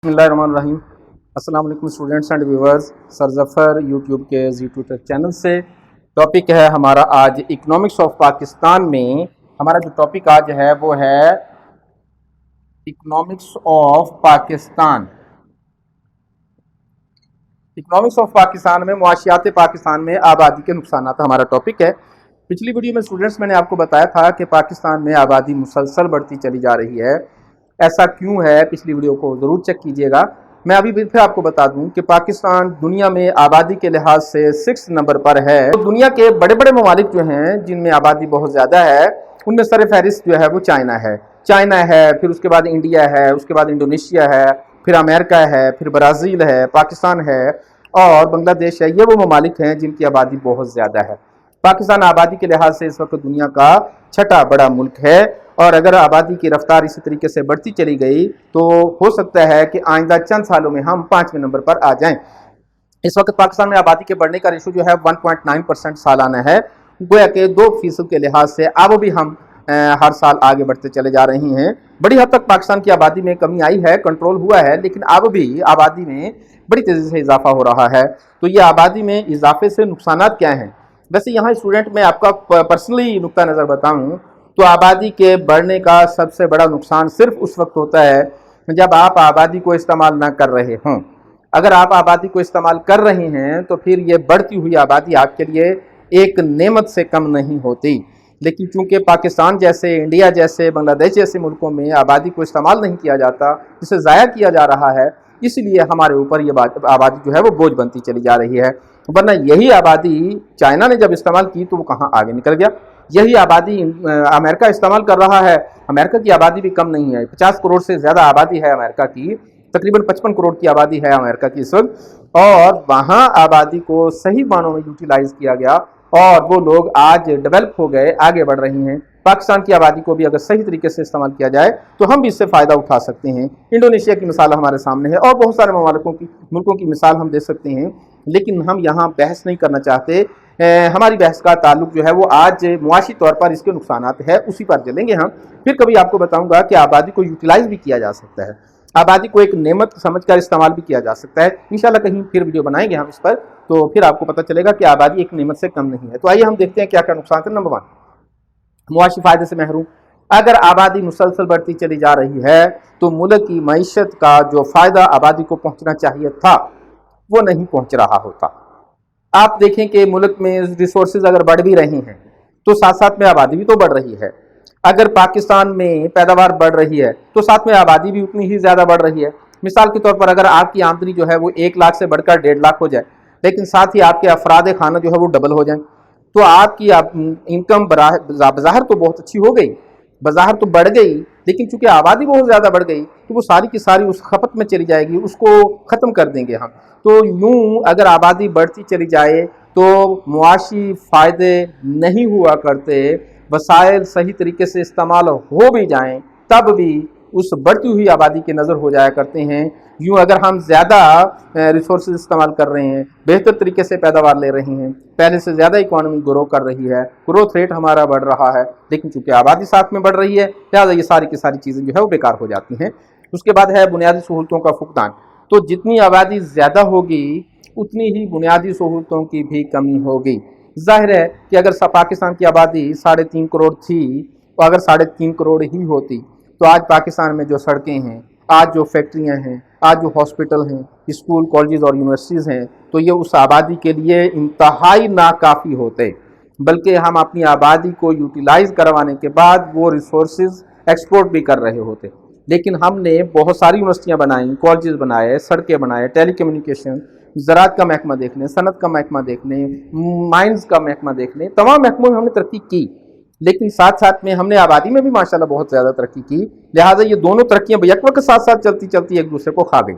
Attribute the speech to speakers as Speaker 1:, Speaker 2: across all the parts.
Speaker 1: बिस्मिल्लाहिर्रहमानिर्रहीम। अस्सलाम वालेकुम students and viewers. Sir Zafar YouTube के यूट्यूब चैनल से टॉपिक है हमारा आज इकोनॉमिक्स ऑफ पाकिस्तान में। हमारा जो टॉपिक आज है वो है economics of Pakistan. Economics of Pakistan में मुआशियात पाकिस्तान में आबादी के नुकसान हमारा टॉपिक है। पिछली वीडियो में स्टूडेंट्स मैंने आपको बताया था कि पाकिस्तान में आबादी मुसलसल बढ़ती चली जा रही है। ऐसा क्यों है, पिछली वीडियो को ज़रूर चेक कीजिएगा। मैं अभी फिर आपको बता दूं कि पाकिस्तान दुनिया में आबादी के लिहाज से 6 नंबर पर है। तो दुनिया के बड़े बड़े ममालिक जो हैं जिनमें आबादी बहुत ज़्यादा है उनमें सर फहरिस्त जो है वो चाइना है, फिर उसके बाद इंडिया है, उसके बाद इंडोनेशिया है, फिर अमेरिका है, फिर ब्राज़ील है, पाकिस्तान है और बांग्लादेश है। ये वो ममालिक हैं जिनकी आबादी बहुत ज़्यादा है। पाकिस्तान आबादी के लिहाज से इस वक्त दुनिया का छठा बड़ा मुल्क है और अगर आबादी की रफ्तार इसी तरीके से बढ़ती चली गई तो हो सकता है कि आइंदा चंद सालों में हम 5वें नंबर पर आ जाएं। इस वक्त पाकिस्तान में आबादी के बढ़ने का रेशो जो है 1.9% सालाना है। गोया के 2% के लिहाज से अब भी हम हर साल आगे बढ़ते चले जा रहे हैं। बड़ी हद तक पाकिस्तान की आबादी में कमी आई है, कंट्रोल हुआ है, लेकिन अब भी आबादी में बड़ी तेज़ी से इजाफा हो रहा है। तो ये आबादी में इजाफे से नुकसानात क्या हैं? वैसे यहाँ स्टूडेंट में आपका पर्सनली नुक्ता नज़र बताऊँ तो आबादी के बढ़ने का सबसे बड़ा नुकसान सिर्फ उस वक्त होता है जब आप आबादी को इस्तेमाल ना कर रहे हों। अगर आप आबादी को इस्तेमाल कर रहे हैं तो फिर ये बढ़ती हुई आबादी आपके लिए एक नेमत से कम नहीं होती। लेकिन चूंकि पाकिस्तान जैसे, इंडिया जैसे, बांग्लादेश जैसे मुल्कों में आबादी को इस्तेमाल नहीं किया जाता, जिसे ज़ाया किया जा रहा है, इसलिए हमारे ऊपर ये आबादी जो है वो बोझ बनती चली जा रही है। वरना यही आबादी चाइना ने जब इस्तेमाल की तो वो कहाँ आगे निकल गया। यही आबादी अमेरिका इस्तेमाल कर रहा है। अमेरिका की आबादी भी कम नहीं है, 50 करोड़ से ज़्यादा आबादी है अमेरिका की, तकरीबन 55 करोड़ की आबादी है अमेरिका की इस वक्त। और वहाँ आबादी को सही मानों में यूटिलाइज किया गया और वो लोग आज डेवलप हो गए, आगे बढ़ रही हैं। पाकिस्तान की आबादी को भी अगर सही तरीके से इस्तेमाल किया जाए तो हम भी इससे फ़ायदा उठा सकते हैं। इंडोनेशिया की मिसाल हमारे सामने है और बहुत सारे मुल्कों की मिसाल हम दे सकते हैं, लेकिन हम यहाँ बहस नहीं करना चाहते। हमारी बहस का ताल्लुक जो है वो आज मुआशी तौर पर इसके नुकसानात है, उसी पर चलेंगे हम। फिर कभी आपको बताऊंगा कि आबादी को यूटिलाइज भी किया जा सकता है, आबादी को एक नेमत समझकर इस्तेमाल भी किया जा सकता है। इंशाल्लाह कहीं फिर वीडियो बनाएंगे हम इस पर, तो फिर आपको पता चलेगा कि आबादी एक नेमत से कम नहीं है। तो आइए हम देखते हैं क्या क्या नुकसान है। नंबर 1, मुआशी फ़ायदे से महरूम। अगर आबादी मुसलसल बढ़ती चली जा रही है तो मुल्क की मईशत का जो फ़ायदा आबादी को पहुँचना चाहिए था वो नहीं पहुँच रहा होता। आप देखें कि मुल्क में रिसोर्सेज अगर बढ़ भी रही हैं तो साथ साथ में आबादी भी तो बढ़ रही है। अगर पाकिस्तान में पैदावार बढ़ रही है तो साथ में आबादी भी उतनी ही ज़्यादा बढ़ रही है। मिसाल के तौर पर अगर आपकी आमदनी जो है वो 1 लाख से बढ़कर 1.5 लाख हो जाए, लेकिन साथ ही आपके अफराद खाना जो है वो डबल हो जाए, तो आपकी इनकम बज़ाहिर तो बहुत अच्छी हो गई, बज़ाहिर तो बढ़ गई, लेकिन चूंकि आबादी बहुत ज़्यादा बढ़ गई तो वो सारी की सारी उस खपत में चली जाएगी, उसको ख़त्म कर देंगे हम। तो यूं अगर आबादी बढ़ती चली जाए तो मुआशी फ़ायदे नहीं हुआ करते, वसाइल सही तरीके से इस्तेमाल हो भी जाएं तब भी उस बढ़ती हुई आबादी के नज़र हो जाया करते हैं। यूं अगर हम ज़्यादा रिसोर्सेज इस्तेमाल कर रहे हैं, बेहतर तरीके से पैदावार ले रहे हैं, पहले से ज़्यादा इकॉनमी ग्रो कर रही है, ग्रोथ रेट हमारा बढ़ रहा है, लेकिन चूँकि आबादी साथ में बढ़ रही है लिहाजा ये सारी की सारी चीज़ें जो है वो बेकार हो जाती हैं। उसके बाद है बुनियादी सहूलतों का फुकदान। तो जितनी आबादी ज़्यादा होगी उतनी ही बुनियादी सहूलतों की भी कमी होगी। जाहिर है कि अगर पाकिस्तान की आबादी 3.5 करोड़ थी तो अगर 3.5 करोड़ ही होती तो आज पाकिस्तान में जो सड़कें हैं, आज जो फैक्ट्रियां हैं, आज जो हॉस्पिटल हैं, स्कूल, कॉलेज और यूनिवर्सिटीज़ हैं, तो ये उस आबादी के लिए इंतहाई नाकाफ़ी होते। बल्कि हम अपनी आबादी को यूटिलाइज़ करवाने के बाद वो रिसोर्सेज एक्सपोर्ट भी कर रहे होते। लेकिन हमने बहुत सारी यूनिवर्सिटियाँ बनाई, कॉलेजेस बनाए, सड़कें बनाए, टेली कम्युनिकेशन, ज़राअत का महकमा देखने, सनत का महकमा देखने, माइंस का महकमा देखने, तमाम महकमों में हमने तरक्की की, लेकिन साथ साथ में हमने आबादी में भी माशाल्लाह बहुत ज़्यादा तरक्की की। लिहाजा ये दोनों तरक्कियाँ यकवक्त के साथ साथ चलती चलती एक दूसरे को खा गई।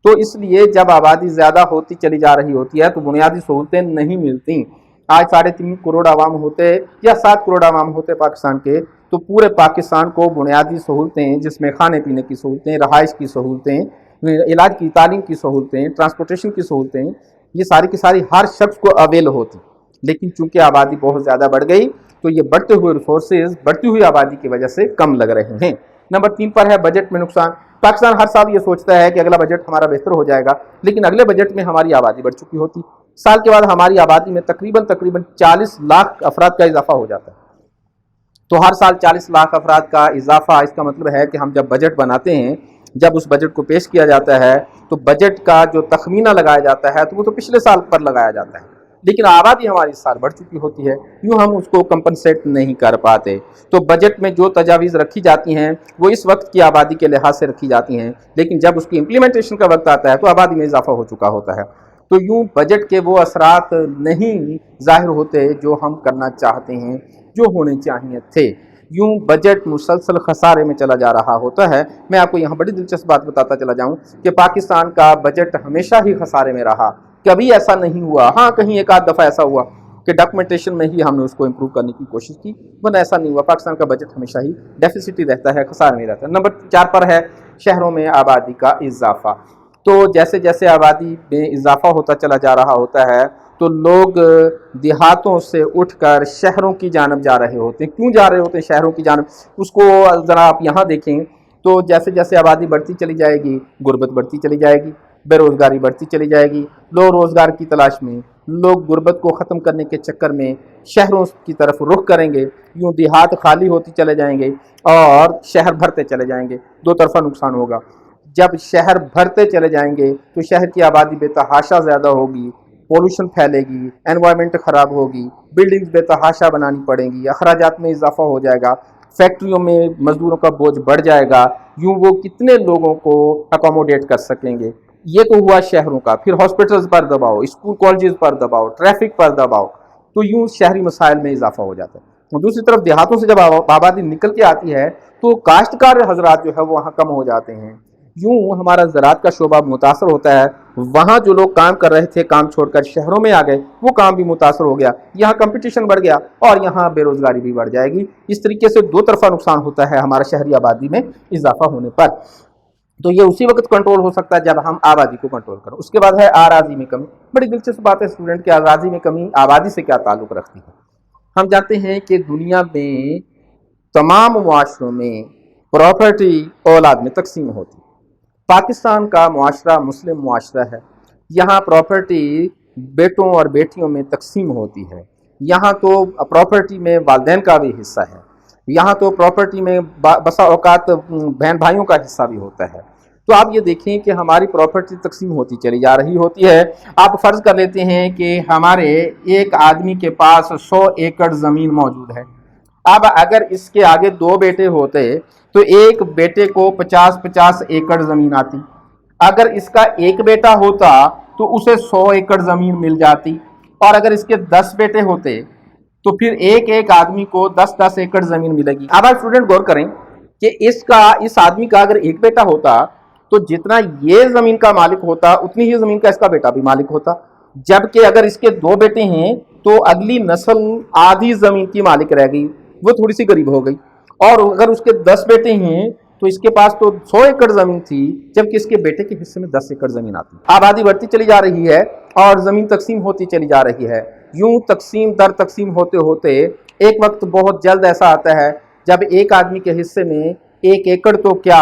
Speaker 1: तो इसलिए जब आबादी ज़्यादा होती चली जा रही होती है तो बुनियादी सहूलतें नहीं मिलती। आज 3.5 करोड़ आवाम होते या 7 करोड़ आवाम होते पाकिस्तान के, तो पूरे पाकिस्तान को बुनियादी सहूलतें, जिसमें खाने पीने की सहूलतें, रहाइश की सहूलतें, इलाज की, तालीम की सहूलतें, ट्रांसपोर्टेशन की सहूलतें, ये सारी की सारी हर शख्स को अवेल होती। लेकिन चूंकि आबादी बहुत ज़्यादा बढ़ गई तो ये बढ़ते हुए रिसोर्सेज बढ़ती हुई आबादी की वजह से कम लग रहे हैं। नंबर 3 पर है बजट में नुकसान। पाकिस्तान हर साल ये सोचता है कि अगला बजट हमारा बेहतर हो जाएगा, लेकिन अगले बजट में हमारी आबादी बढ़ चुकी होती, साल के बाद हमारी आबादी में तकरीबन 40 लाख अफराद का इजाफा हो जाता है। तो हर साल 40 लाख अफराद का इजाफा, इसका मतलब है कि हम जब बजट बनाते हैं, जब उस बजट को पेश किया जाता है, तो बजट का जो तखमीना लगाया जाता है तो वो तो पिछले साल पर लगाया जाता है, लेकिन आबादी हमारी इस साल बढ़ चुकी होती है, यूँ हम उसको कंपनसेट नहीं कर पाते। तो बजट में जो तजावीज़ रखी जाती हैं वो इस वक्त की आबादी के लिहाज से रखी जाती हैं, लेकिन जब उसकी इम्प्लीमेंटेशन का वक्त आता है तो आबादी में इजाफा हो चुका होता है। तो यूँ बजट के वो असरात नहीं ज़ाहिर होते जो हम करना चाहते हैं, जो होने चाहिए थे। यूँ बजट मुसलसल खसारे में चला जा रहा होता है। मैं आपको यहाँ बड़ी दिलचस्प बात बताता चला जाऊँ कि पाकिस्तान का बजट हमेशा ही खसारे में रहा, कभी ऐसा नहीं हुआ। हाँ, कहीं एक आध दफ़ा ऐसा हुआ कि डॉक्यूमेंटेशन में ही हमने उसको इम्प्रूव करने की कोशिश की, वरना ऐसा नहीं हुआ। पाकिस्तान का बजट हमेशा ही डेफिसिट ही रहता है, खसारे में रहता है। नंबर 4 पर है शहरों में आबादी का इजाफा। तो जैसे जैसे आबादी में इजाफा होता चला जा रहा होता है तो लोग देहातों से उठकर शहरों की जानब जा रहे होते हैं। क्यों जा रहे होते हैं शहरों की जानब, उसको ज़रा आप यहाँ देखें तो जैसे जैसे आबादी बढ़ती चली जाएगी, गुर्बत बढ़ती चली जाएगी, बेरोज़गारी बढ़ती चली जाएगी। लोग रोज़गार की तलाश में, लोग गुर्बत को ख़त्म करने के चक्कर में शहरों की तरफ रुख करेंगे, यूँ देहात खाली होती चले जाएंगे और शहर भरते चले जाएंगे। दो तरफा नुकसान होगा। जब शहर भरते चले जाएंगे तो शहर की आबादी बेतहाशा ज़्यादा होगी, पोल्यूशन फैलेगी, एनवायरनमेंट ख़राब होगी, बिल्डिंग्स बेतहाशा बनानी पड़ेंगी, अखराजात में इजाफा हो जाएगा, फैक्ट्रियों में मज़दूरों का बोझ बढ़ जाएगा। यूँ वो कितने लोगों को अकोमोडेट कर सकेंगे। ये तो हुआ शहरों का। फिर हॉस्पिटल्स पर दबाव, स्कूल कॉलेजेस पर दबाव, ट्रैफिक पर दबाव, तो यूँ शहरी मसाइल में इजाफा हो जाता है। और दूसरी तरफ देहातों से जब आबादी निकल के आती है तो काश्तकार हजरात जो है वो वहाँ कम हो जाते हैं। यूँ हमारा ज़राअत का शोबा मुतासर होता है। वहाँ जो लोग काम कर रहे थे, काम छोड़कर शहरों में आ गए, वो काम भी मुतासर हो गया। यहाँ कंपटीशन बढ़ गया और यहाँ बेरोज़गारी भी बढ़ जाएगी। इस तरीके से दो तरफा नुकसान होता है हमारा शहरी आबादी में इजाफा होने पर। तो ये उसी वक्त कंट्रोल हो सकता है जब हम आबादी को कंट्रोल करें। उसके बाद है आराजी में कमी। बड़ी दिलचस्प बात है स्टूडेंट कि आराजी में कमी आबादी से क्या ताल्लुक़ रखती है। हम जानते हैं कि दुनिया में तमाम मुआशरों में प्रॉपर्टी औलाद में तकसीम होती है। पाकिस्तान का मुआशरा मुस्लिम मुआशरा है। यहाँ प्रॉपर्टी बेटों और बेटियों में तकसीम होती है। यहाँ तो प्रॉपर्टी में वालिदैन का भी हिस्सा है। यहाँ तो प्रॉपर्टी में बसा औकात बहन भाइयों का हिस्सा भी होता है। तो आप ये देखें कि हमारी प्रॉपर्टी तकसीम होती चली जा रही होती है। आप फ़र्ज़ कर लेते हैं कि हमारे एक आदमी के पास 100 एकड़ ज़मीन मौजूद है। अब अगर इसके आगे दो बेटे होते तो एक बेटे को 50-50 एकड़ ज़मीन आती। अगर इसका एक बेटा होता तो उसे 100 एकड़ ज़मीन मिल जाती, और अगर इसके 10 बेटे होते तो फिर एक एक आदमी को 10-10 एकड़ ज़मीन मिलेगी। अब आप स्टूडेंट गौर करें कि इस आदमी का अगर एक बेटा होता तो जितना ये ज़मीन का मालिक होता उतनी ही ज़मीन का इसका बेटा भी मालिक होता। जबकि अगर इसके दो बेटे हैं तो अगली नस्ल आधी ज़मीन की मालिक रह गई, वो थोड़ी सी गरीब हो गई। और अगर उसके 10 बेटे हैं तो इसके पास तो 100 एकड़ ज़मीन थी, जबकि इसके बेटे के हिस्से में 10 एकड़ ज़मीन आती। आबादी बढ़ती चली जा रही है और ज़मीन तकसीम होती चली जा रही है। यूँ तकसीम दर तकसीम होते होते एक वक्त बहुत जल्द ऐसा आता है जब एक आदमी के हिस्से में 1 एकड़ तो क्या,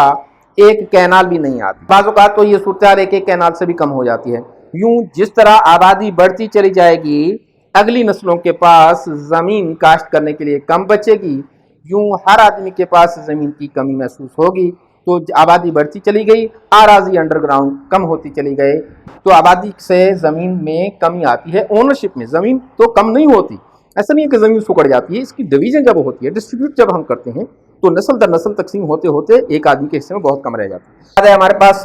Speaker 1: एक कैनाल भी नहीं आती। बाज़ औक़ात तो ये सूरत एक कैनाल से भी कम हो जाती है। यूँ जिस तरह आबादी बढ़ती चली जाएगी, अगली नस्लों के पास ज़मीन काश्त करने के लिए कम बचेगी, यूँ हर आदमी के पास ज़मीन की कमी महसूस होगी। तो आबादी बढ़ती चली गई, आराजी अंडरग्राउंड कम होती चली गई, तो आबादी से ज़मीन में कमी आती है। ओनरशिप में ज़मीन तो कम नहीं होती, ऐसा नहीं है कि ज़मीन सुकड़ जाती है। इसकी डिवीज़न जब होती है, डिस्ट्रीब्यूट जब हम करते हैं, तो नस्ल दर नस्ल तकसीम होते होते एक आदमी के हिस्से में बहुत कम रह जाती है। हमारे पास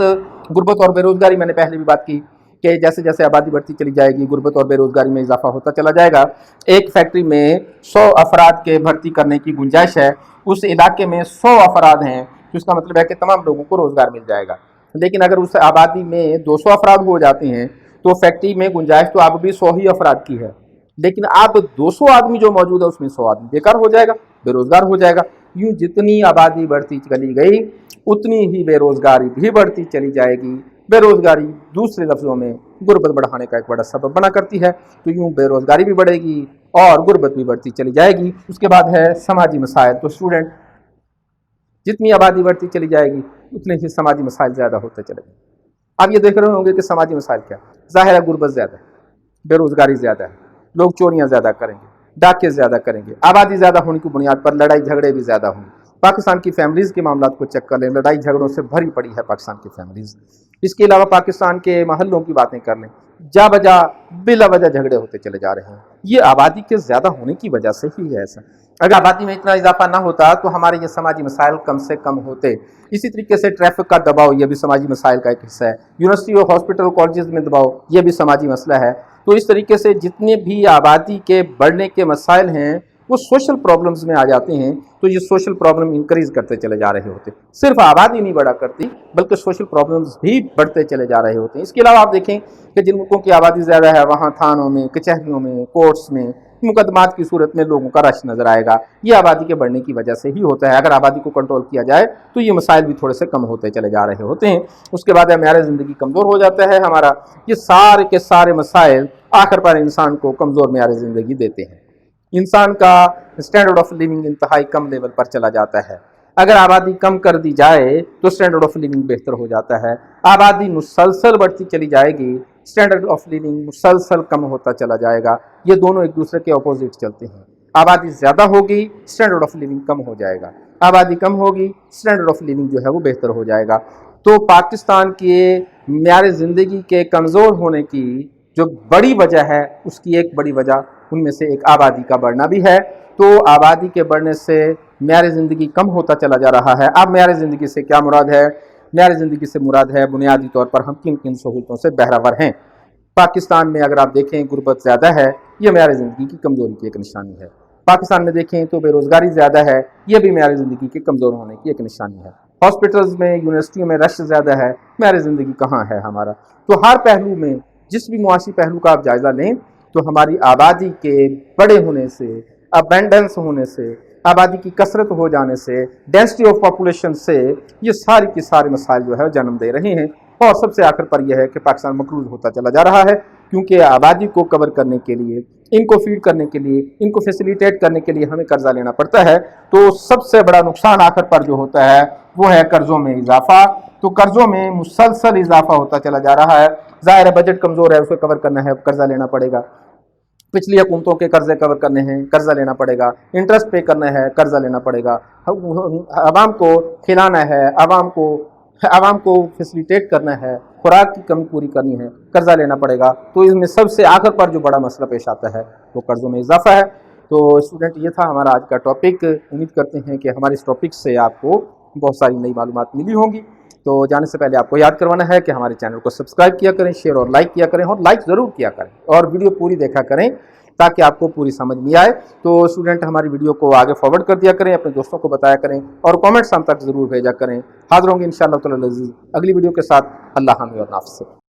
Speaker 1: गुर्बत और बेरोज़गारी, मैंने पहले भी बात की कि जैसे जैसे आबादी बढ़ती चली जाएगी, गुर्बत और बेरोज़गारी में इजाफा होता चला जाएगा। एक फैक्ट्री में 100 अफराद के भर्ती करने की गुंजाइश है, उस इलाके में 100 अफराद हैं, तो इसका मतलब है कि तमाम लोगों को रोज़गार मिल जाएगा। लेकिन अगर उस आबादी में 200 अफराद हो जाते हैं तो फैक्ट्री में गुंजाइश तो अब भी 100 ही अफराद की है, लेकिन अब 200 आदमी जो मौजूद है उसमें 100 आदमी बेकार हो जाएगा, बेरोज़गार हो जाएगा। यूँ जितनी आबादी बढ़ती चली गई उतनी ही बेरोज़गारी भी बढ़ती चली जाएगी। बेरोज़गारी दूसरे लफ्ज़ों में गुर्बत बढ़ाने का एक बड़ा सबब बना करती है। तो यूँ बेरोज़गारी भी बढ़ेगी और गुर्बत भी बढ़ती चली जाएगी। उसके बाद है समाजी मसाइल। तो स्टूडेंट जितनी आबादी बढ़ती चली जाएगी उतने ही समाजी मसाइल ज़्यादा होते चले जाएंगे। आप ये देख रहे होंगे कि समाजी मसाइल क्या, ज़ाहिर है गुर्बत ज़्यादा है, बेरोज़गारी ज़्यादा है, लोग चोरियाँ ज़्यादा करेंगे, डाके ज़्यादा करेंगे, आबादी ज़्यादा होने की बुनियाद पर लड़ाई झगड़े भी ज़्यादा होंगे। पाकिस्तान की फैमिलीज़ के मामलात को चेक कर लें, लड़ाई झगड़ों से भरी पड़ी है पाकिस्तान की फैमिलीज़। इसके अलावा पाकिस्तान के महल्लों की बातें कर लें, जा बजा बिला वजह झगड़े होते चले जा रहे हैं। ये आबादी के ज़्यादा होने की वजह से ही है ऐसा। अगर आबादी में इतना इजाफा ना होता तो हमारे ये समाजी मसाइल कम से कम होते। इसी तरीके से ट्रैफिक का दबाव, ये भी समाजी मसाइल का एक हिस्सा है। यूनिवर्सिटी और हॉस्पिटल कॉलेजेस में दबाव, ये भी समाजी मसला है। तो इस तरीके से जितने भी आबादी के बढ़ने के मसाइल हैं वो सोशल प्रॉब्लम्स में आ जाते हैं, तो ये सोशल प्रॉब्लम इंक्रीज करते चले जा रहे होते। सिर्फ आबादी नहीं बढ़ा करती बल्कि सोशल प्रॉब्लम्स भी बढ़ते चले जा रहे होते हैं। इसके अलावा आप देखें कि जिन मुल्कों की आबादी ज़्यादा है वहाँ थानों में, कचहरियों में, कोर्ट्स में मुकदमात की सूरत में लोगों का रश नज़र आएगा। ये आबादी के बढ़ने की वजह से ही होता है। अगर आबादी को कंट्रोल किया जाए तो ये मसाइल भी थोड़े से कम होते चले जा रहे होते हैं। उसके बाद हमारी ज़िंदगी कमज़ोर हो जाता है हमारा। ये सारे के सारे मसाइल आखिर पर इंसान को कमज़ोर मेयार ज़िंदगी देते हैं। इंसान का स्टैंडर्ड ऑफ लिविंग इंतहाई कम लेवल पर चला जाता है। अगर आबादी कम कर दी जाए तो स्टैंडर्ड ऑफ लिविंग बेहतर हो जाता है। आबादी मुसलसल बढ़ती चली जाएगी, स्टैंडर्ड ऑफ लिविंग मुसलसल कम होता चला जाएगा। ये दोनों एक दूसरे के अपोजिट चलते हैं। आबादी ज़्यादा होगी, स्टैंडर्ड ऑफ लिविंग कम हो जाएगा। आबादी कम होगी, स्टैंडर्ड ऑफ लिविंग जो है वो बेहतर हो जाएगा। तो पाकिस्तान के मेयार ज़िंदगी के कमज़ोर होने की जो बड़ी वजह है, उसकी एक बड़ी वजह उनमें से एक आबादी का बढ़ना भी है। तो आबादी के बढ़ने से मेयार ज़िंदगी कम होता चला जा रहा है। अब मेयार ज़िंदगी से क्या मुराद है? मेयार ज़िंदगी से मुराद है बुनियादी तौर पर हम किन किन सहूलतों से बहरावर हैं। पाकिस्तान में अगर आप देखें गुर्बत ज़्यादा है, ये मेयार ज़िंदगी की कमज़ोरी की एक निशानी है। पाकिस्तान में देखें तो बेरोज़गारी ज़्यादा है, ये भी मेयार ज़िंदगी के कमज़ोर होने की एक निशानी है। हॉस्पिटल्स में, यूनिवर्सिटियों में रश ज़्यादा है, मेयार ज़िंदगी कहाँ है हमारा? तो हर पहलू में, जिस भी मुआशी पहलू का आप जायज़ा लें तो हमारी आबादी के बड़े होने से, अबेंडेंस होने से, आबादी की कसरत हो जाने से, डेंसिटी ऑफ पॉपुलेशन से ये सारी की सारे मसाइल जो है जन्म दे रहे हैं। और सबसे आखिर पर यह है कि पाकिस्तान मकरूज होता चला जा रहा है, क्योंकि आबादी को कवर करने के लिए, इनको फीड करने के लिए, इनको फैसिलिटेट करने के लिए हमें कर्जा लेना पड़ता है। तो सबसे बड़ा नुकसान आखिर पर जो होता है वो है कर्जों में इजाफा। तो कर्जों में मुसलसल इजाफा होता चला जा रहा है। ज़ाहिर है बजट कमज़ोर है, उसको कवर करना है, कर्जा लेना पड़ेगा। पिछली हुकूमतों के कर्जे कवर करने हैं, कर्जा लेना पड़ेगा। इंटरेस्ट पे करना है, कर्जा लेना पड़ेगा। आवाम को खिलाना है, आवाम को फैसिलिटेट करना है, खुराक की कमी पूरी करनी है, कर्जा लेना पड़ेगा। तो इसमें सबसे आखिर पर जो बड़ा मसला पेश आता है वो कर्जों में इजाफा है। तो स्टूडेंट, ये था हमारा आज का टॉपिक। उम्मीद करते हैं कि हमारे इस टॉपिक से आपको बहुत सारी नई मालूमात मिली होंगी। तो जाने से पहले आपको याद करवाना है कि हमारे चैनल को सब्सक्राइब किया करें, शेयर और लाइक किया करें, और लाइक ज़रूर किया करें, और वीडियो पूरी देखा करें ताकि आपको पूरी समझ में आए। तो स्टूडेंट, हमारी वीडियो को आगे फॉरवर्ड कर दिया करें, अपने दोस्तों को बताया करें, और कमेंट्स हम तक ज़रूर भेजा करें। हाज़िर होंगे इंशाअल्लाह ताला अज़ीज़ अगली वीडियो के साथ। अल्लाह हाफ़िज़।